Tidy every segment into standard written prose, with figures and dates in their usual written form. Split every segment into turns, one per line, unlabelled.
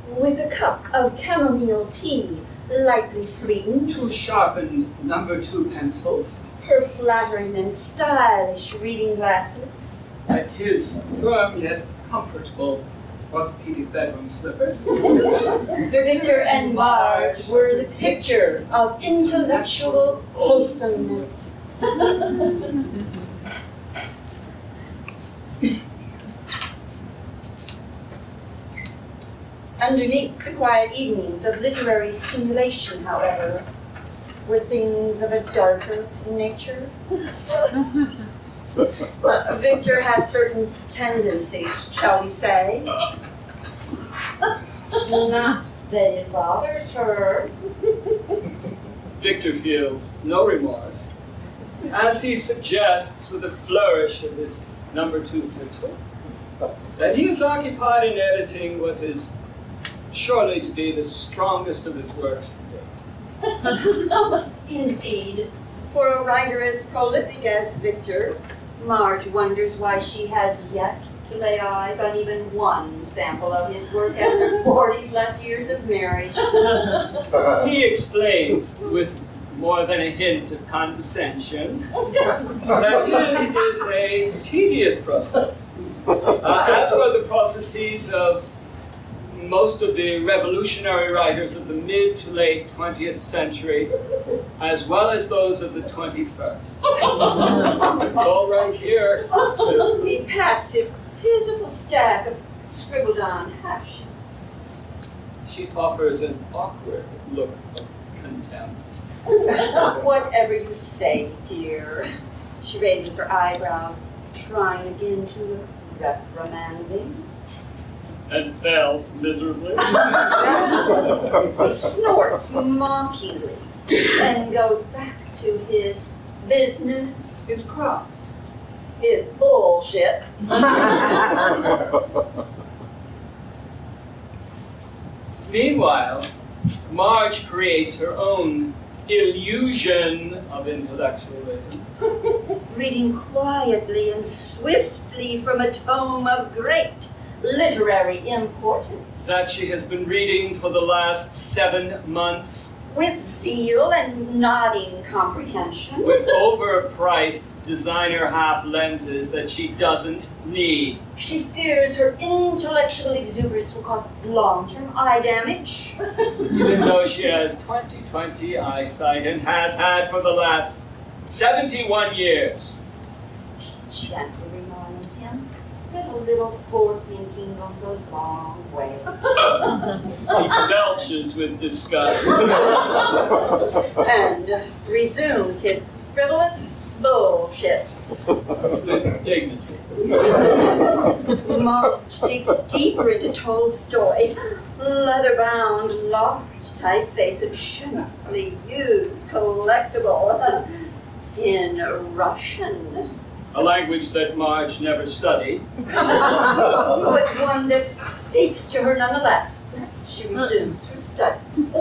with a cup of chamomile tea, lightly sweetened,
2 sharpened number 2 pencils,
her flattering and stylish reading glasses,
and his firm yet comfortable orthopedic bedroom slippers.
Victor and Marge were the picture of intellectual wholesomeness. Underneath the quiet evenings of literary stimulation, however, were things of a darker nature. Victor has certain tendencies, shall we say. Not that it bothers her.
Victor feels no remorse, as he suggests with a flourish of his number 2 pencil, that he is occupied in editing what is surely to be the strongest of his works today.
Indeed, for a writer as prolific as Victor, Marge wonders why she has yet to lay eyes on even one sample of his work after 40+ years of marriage.
He explains, with more than a hint of condescension, that his is a tedious process, as were the processes of most of the revolutionary writers of the mid to late 20th century, as well as those of the 21st. It's all right here.
He pats his pitiful stack of scribbled on half-sheets.
She offers an awkward look of contempt.
Whatever you say, dear. She raises her eyebrows, trying again to look reprimanding.
And fails miserably.
He snorts mockingly and goes back to his business,
His craft.
his bullshit.
Meanwhile, Marge creates her own illusion of intellectualism.
Reading quietly and swiftly from a tome of great literary importance.
That she has been reading for the last 7 months,
With zeal and nodding comprehension.
with overpriced designer half lenses that she doesn't need.
She fears her intellectual exuberance will cause long-term eye damage.
Even though she has 20/20 eyesight and has had for the last 71 years.
She gently reminds him that a little forethinking goes a long way.
He belches with disgust.
And resumes his frivolous bullshit.
With dignity.
Marge digs deeper into Tolstoy, leather-bound, large typeface, obscenely used collectible in Russian.
A language that Marge never studied.
But one that speaks to her nonetheless. She resumes her studies.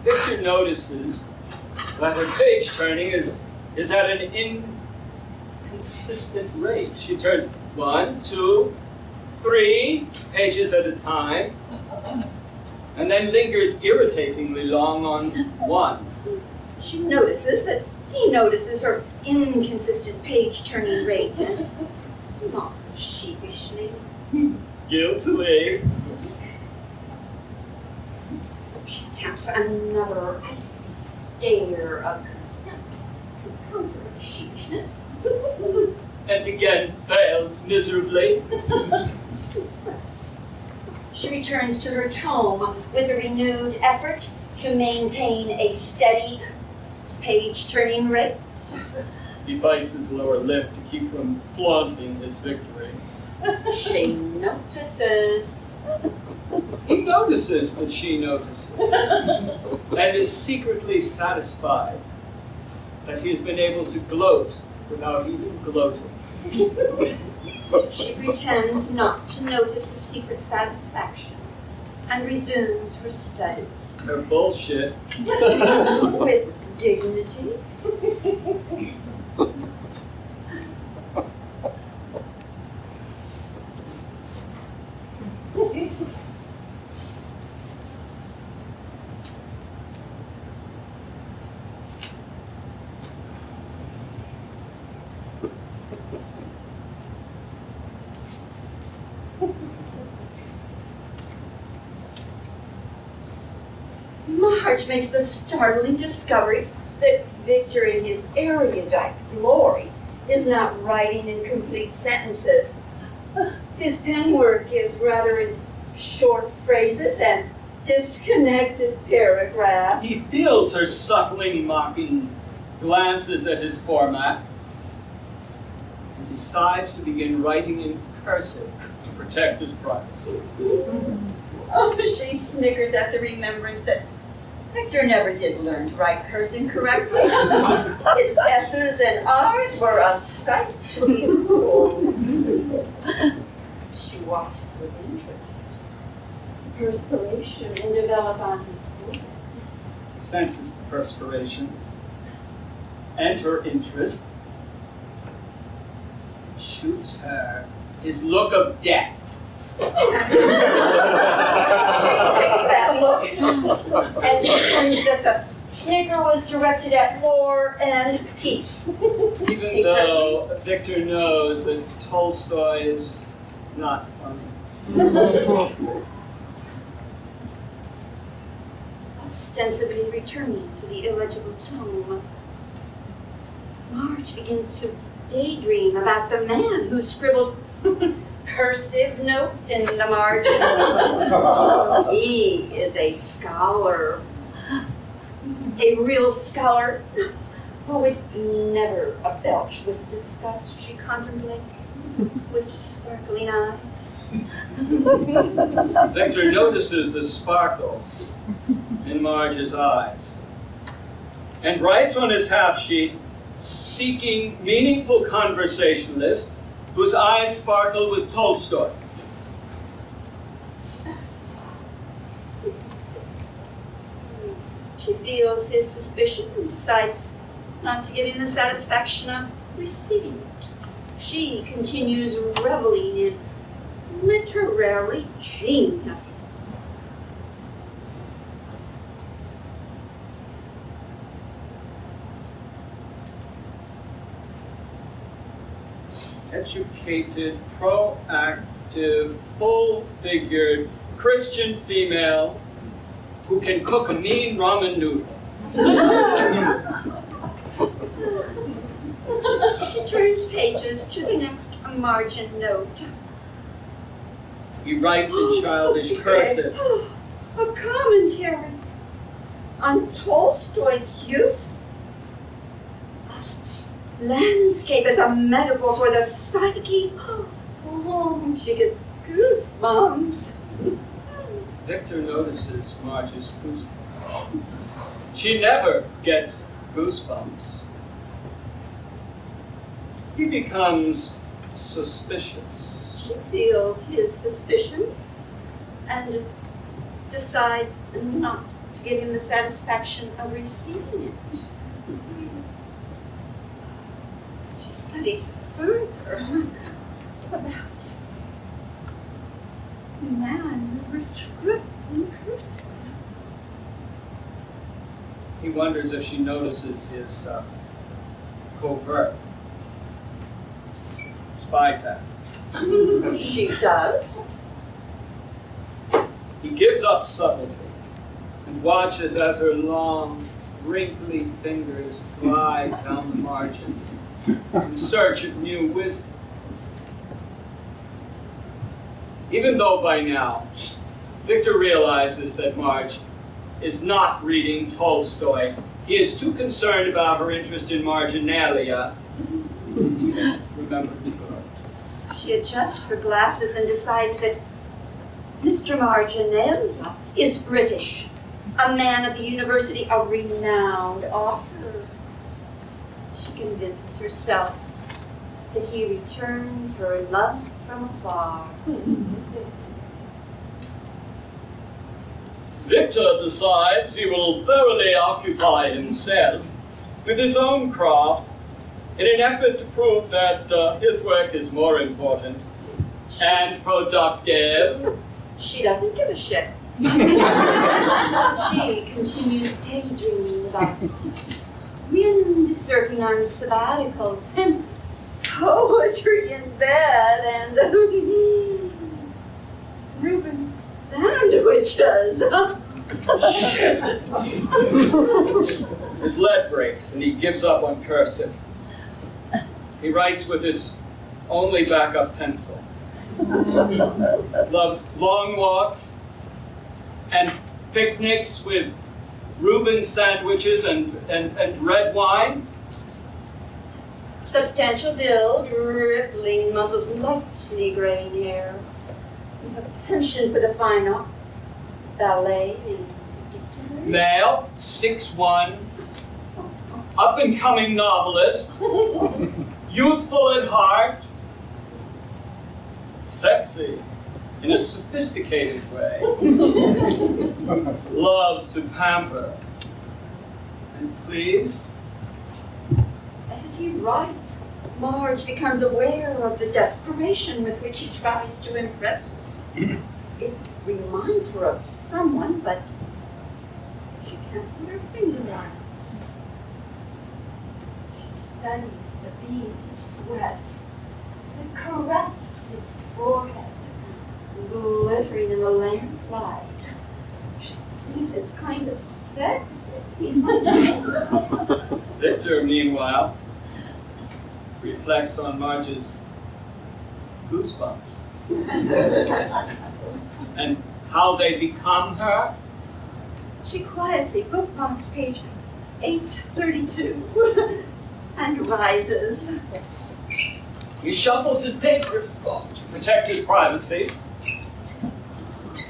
Victor notices that her page turning is at an inconsistent rate. She turns 1, 2, 3 pages at a time, and then lingers irritatingly long on 1.
She notices that he notices her inconsistent page-turning rate and smiles sheepishly.
Guiltily.
She taps another icy stare of contempt to counter the sheepishness.
And again fails miserably.
She returns to her tome with a renewed effort to maintain a steady page-turning rate.
He bites his lower lip to keep from flaunting his victory.
She notices.
He notices that she notices, and is secretly satisfied that he has been able to gloat without even gloating.
She pretends not to notice his secret satisfaction and resumes her studies
Her bullshit.
with dignity. Marge makes the startling discovery that Victor, in his erudite glory, is not writing in complete sentences. His pen work is rather in short phrases and disconnected paragraphs.
He feels her subtly mocking glances at his format and decides to begin writing in cursive to protect his privacy.
Oh, she snickers at the remembrance that Victor never did learn to write cursive correctly. His S's and R's were a sight to behold. She watches with interest. Perspiration will develop on his forehead.
Senses the perspiration and her interest. Shoots her his look of death.
She hates that look and pretends that the snicker was directed at war and peace.
Even though Victor knows that Tolstoy is not funny.
Ostensibly returning to the illegible tome, Marge begins to daydream about the man who scribbled cursive notes in the margin. He is a scholar, a real scholar who would never belch with disgust, she contemplates, with sparkling eyes.
Victor notices the sparkles in Marge's eyes and writes on his half-sheet, seeking meaningful conversationalists whose eyes sparkle with Tolstoy.
She feels his suspicion and decides not to give him the satisfaction of receiving it. She continues reveling in literary genius.
Educated, proactive, full-figured Christian female who can cook a mean ramen noodle.
She turns pages to the next margin note.
He writes in childish cursive.
A commentary on Tolstoy's use of landscape as a metaphor for the psyche. Oh, she gets goosebumps.
Victor notices Marge's goosebumps. She never gets goosebumps. He becomes suspicious.
She feels his suspicion and decides not to give him the satisfaction of receiving it. She studies further about the man who script in cursive.
He wonders if she notices his covert spy tactics.
She does.
He gives up subtlety and watches as her long, wrinkly fingers glide down the margin in search of new wisdom. Even though by now, Victor realizes that Marge is not reading Tolstoy, he is too concerned about her interest in marginalia. Remember to vote.
She adjusts her glasses and decides that Mr. Marginalia is British, a man of the university, a renowned author. She convinces herself that he returns her love from afar.
Victor decides he will thoroughly occupy himself with his own craft in an effort to prove that his work is more important and productive.
She doesn't give a shit. She continues daydreaming about wind surfing on sabbaticals and poetry in bed and Reuben sandwiches.
Shit. His lead breaks and he gives up on cursive. He writes with his only backup pencil. Loves long walks and picnics with Reuben sandwiches and red wine.
Substantial build, rippling muscles, lightly graying hair. A penchant for the fine arts, ballet in particular.
Male, 6'1", up-and-coming novelist, youthful at heart, sexy in a sophisticated way, loves to pamper and please.
As he writes, Marge becomes aware of the desperation with which he tries to impress her. It reminds her of someone, but she can't put her finger on it. She studies the beads of sweat that caress his forehead, glittering in the lamplight. She thinks it's kind of sexy.
Victor, meanwhile, reflects on Marge's goosebumps and how they become her.
She quietly bookmarks page 832 and rises.
He shuffles his papers to protect his privacy.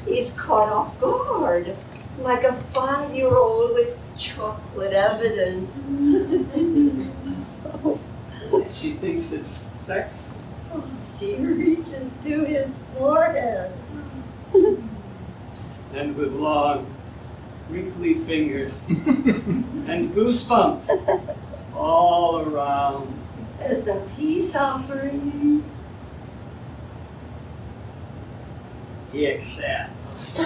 He's caught off guard, like a 5-year-old with chocolate evidence.
She thinks it's sex.
Oh, she reaches to his forehead.
And with long, wrinkly fingers and goosebumps all around.
As a peace offering.
He accepts.